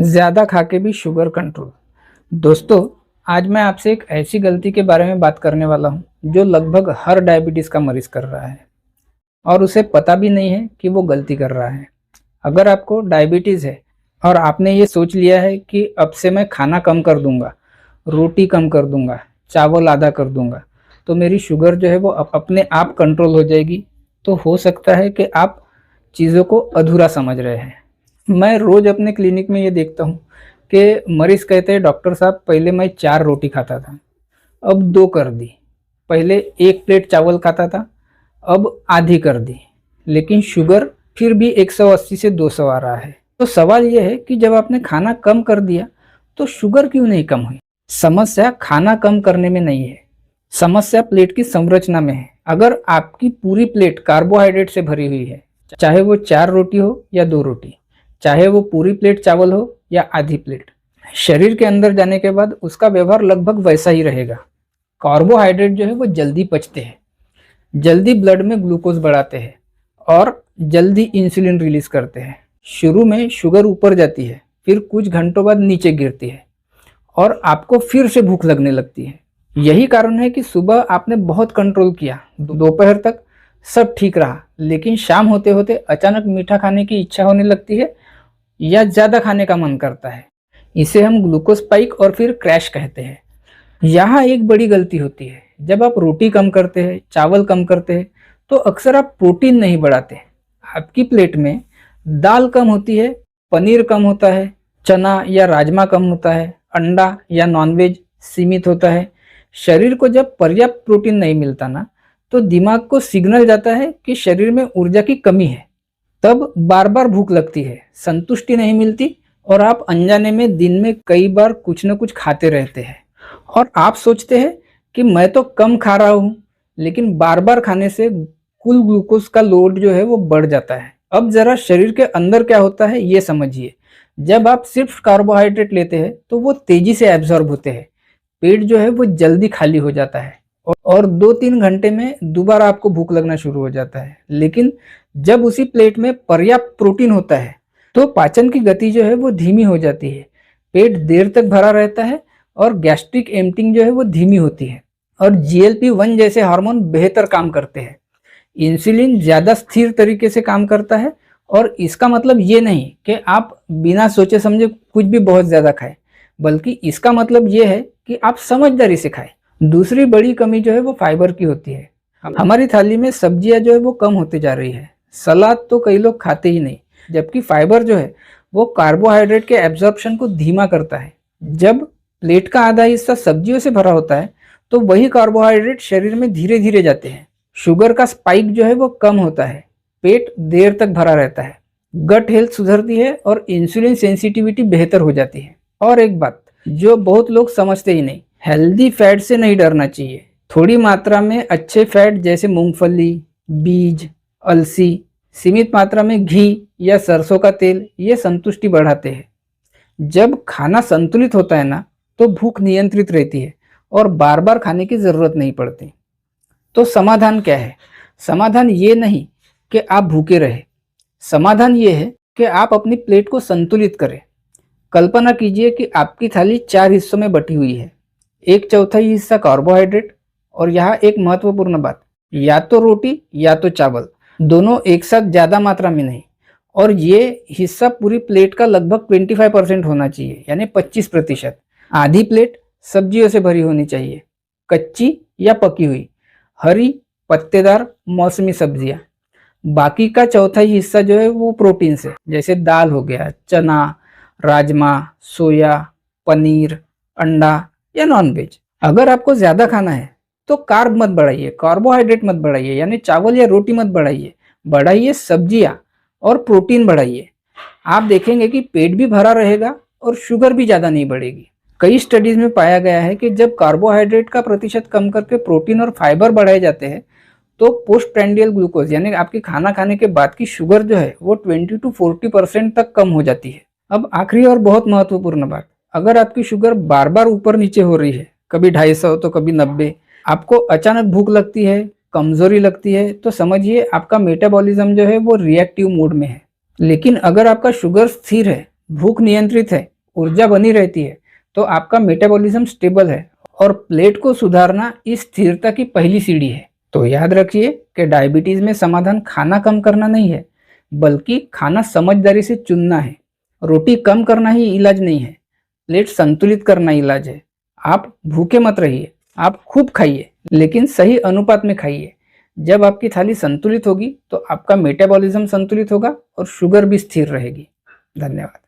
ज़्यादा खा के भी शुगर कंट्रोल। दोस्तों, आज मैं आपसे एक ऐसी गलती के बारे में बात करने वाला हूँ, जो लगभग हर डायबिटीज़ का मरीज़ कर रहा है और उसे पता भी नहीं है कि वो गलती कर रहा है। अगर आपको डायबिटीज़ है और आपने ये सोच लिया है कि अब से मैं खाना कम कर दूँगा, रोटी कम कर दूँगा, चावल आधा कर दूँगा, तो मेरी शुगर जो है वो अपने आप कंट्रोल हो जाएगी, तो हो सकता है कि आप चीज़ों को अधूरा समझ रहे हैं। मैं रोज़ अपने क्लिनिक में ये देखता हूँ कि मरीज़ कहते हैं, डॉक्टर साहब पहले मैं 4 रोटी खाता था, अब 2 कर दी। पहले 1 प्लेट चावल खाता था, अब आधी कर दी। लेकिन शुगर फिर भी 180 से 200 आ रहा है। तो सवाल ये है कि जब आपने खाना कम कर दिया, तो शुगर क्यों नहीं कम हुई? समस्या खाना कम करने में नहीं है, समस्या प्लेट की संरचना में है। अगर आपकी पूरी प्लेट कार्बोहाइड्रेट से भरी हुई है, चाहे वो 4 रोटी हो या 2 रोटी, चाहे वो पूरी प्लेट चावल हो या आधी प्लेट, शरीर के अंदर जाने के बाद उसका व्यवहार लगभग वैसा ही रहेगा। कार्बोहाइड्रेट जो है वो जल्दी पचते हैं, जल्दी ब्लड में ग्लूकोज बढ़ाते हैं और जल्दी इंसुलिन रिलीज करते हैं। शुरू में शुगर ऊपर जाती है, फिर कुछ घंटों बाद नीचे गिरती है और आपको फिर से भूख लगने लगती है। यही कारण है कि सुबह आपने बहुत कंट्रोल किया, दोपहर तक सब ठीक रहा, लेकिन शाम होते होते अचानक मीठा खाने की इच्छा होने लगती है या ज़्यादा खाने का मन करता है। इसे हम ग्लूकोज स्पाइक और फिर क्रैश कहते हैं। यहाँ एक बड़ी गलती होती है, जब आप रोटी कम करते हैं, चावल कम करते हैं, तो अक्सर आप प्रोटीन नहीं बढ़ाते। आपकी प्लेट में दाल कम होती है, पनीर कम होता है, चना या राजमा कम होता है, अंडा या नॉनवेज सीमित होता है। शरीर को जब पर्याप्त प्रोटीन नहीं मिलता ना, तो दिमाग को सिग्नल जाता है कि शरीर में ऊर्जा की कमी है। तब बार बार भूख लगती है, संतुष्टि नहीं मिलती और आप अनजाने में दिन में कई बार कुछ न कुछ खाते रहते हैं। और आप सोचते हैं कि मैं तो कम खा रहा हूँ, लेकिन बार बार खाने से कुल ग्लूकोज का लोड जो है वो बढ़ जाता है। अब जरा शरीर के अंदर क्या होता है ये समझिए। जब आप सिर्फ कार्बोहाइड्रेट लेते हैं तो वो तेजी से एब्जॉर्ब होते हैं, पेट जो है वो जल्दी खाली हो जाता है और 2-3 घंटे में दोबारा आपको भूख लगना शुरू हो जाता है। लेकिन जब उसी प्लेट में पर्याप्त प्रोटीन होता है, तो पाचन की गति जो है वो धीमी हो जाती है, पेट देर तक भरा रहता है और गैस्ट्रिक एम्पटिंग जो है वो धीमी होती है और GLP-1 जैसे हार्मोन बेहतर काम करते हैं। इंसुलिन ज़्यादा स्थिर तरीके से काम करता है और इसका मतलब ये नहीं कि आप बिना सोचे समझे कुछ भी बहुत ज़्यादा खाएं, बल्कि इसका मतलब ये है कि आप समझदारी से खाएं। दूसरी बड़ी कमी जो है वो फाइबर की होती है। हमारी थाली में सब्जियां जो है वो कम होती जा रही है, सलाद तो कई लोग खाते ही नहीं, जबकि फाइबर जो है वो कार्बोहाइड्रेट के एब्जॉर्प्शन को धीमा करता है। जब प्लेट का आधा हिस्सा सब्जियों से भरा होता है, तो वही कार्बोहाइड्रेट शरीर में धीरे धीरे जाते हैं। शुगर का स्पाइक जो है वो कम होता है, पेट देर तक भरा रहता है, गट हेल्थ सुधरती है और इंसुलिन सेंसिटिविटी बेहतर हो जाती है। और एक बात जो बहुत लोग समझते ही नहीं, हेल्दी फैट से नहीं डरना चाहिए। थोड़ी मात्रा में अच्छे फैट जैसे मूंगफली, बीज, अलसी, सीमित मात्रा में घी या सरसों का तेल ये संतुष्टि बढ़ाते हैं। जब खाना संतुलित होता है ना, तो भूख नियंत्रित रहती है और बार बार खाने की जरूरत नहीं पड़ती। तो समाधान क्या है? समाधान ये नहीं कि आप भूखे रहे, समाधान ये है कि आप अपनी प्लेट को संतुलित करें। कल्पना कीजिए कि आपकी थाली 4 हिस्सों में बटी हुई है, 1/4 हिस्सा कार्बोहाइड्रेट और यहाँ एक महत्वपूर्ण बात, या तो रोटी या तो चावल, दोनों एक साथ ज़्यादा मात्रा में नहीं। और ये हिस्सा पूरी प्लेट का लगभग 25% होना चाहिए, यानी 25%। आधी प्लेट सब्जियों से भरी होनी चाहिए, कच्ची या पकी हुई, हरी, पत्तेदार, मौसमी सब्जियां। बाकी का चौथाई हिस्सा जो है वो प्रोटीन से, जैसे दाल हो गया, चना, राजमा, सोया, पनीर, अंडा या नॉनवेज। अगर आपको ज्यादा खाना है तो कार्ब मत बढ़ाइए, कार्बोहाइड्रेट मत बढ़ाइए, यानी चावल या रोटी मत बढ़ाइए, बढ़ाइए सब्जियां और प्रोटीन बढ़ाइए। आप देखेंगे कि पेट भी भरा रहेगा और शुगर भी ज्यादा नहीं बढ़ेगी। कई स्टडीज में पाया गया है कि जब कार्बोहाइड्रेट का प्रतिशत कम करके प्रोटीन और फाइबर बढ़ाए जाते हैं, तो पोस्ट प्रेंडियल ग्लूकोज यानी आपकी खाना खाने के बाद की शुगर जो है वो 20 to 40% तक कम हो जाती है। अब आखिरी और बहुत महत्वपूर्ण बात, अगर आपकी शुगर बार बार ऊपर नीचे हो रही है, कभी 250 तो कभी 90, आपको अचानक भूख लगती है, कमजोरी लगती है, तो समझिए आपका मेटाबॉलिज्म जो है वो रिएक्टिव मोड में है। लेकिन अगर आपका शुगर स्थिर है, भूख नियंत्रित है ऊर्जा बनी रहती है तो आपका मेटाबॉलिज्म स्टेबल है और प्लेट को सुधारना इस स्थिरता की पहली सीढ़ी है। तो याद रखिए कि डायबिटीज में समाधान खाना कम करना नहीं है, बल्कि खाना समझदारी से चुनना है। रोटी कम करना ही इलाज नहीं है, प्लेट संतुलित करना इलाज है। आप भूखे मत रहिए, आप खूब खाइए, लेकिन सही अनुपात में खाइए। जब आपकी थाली संतुलित होगी तो आपका मेटाबॉलिज्म संतुलित होगा और शुगर भी स्थिर रहेगी। धन्यवाद।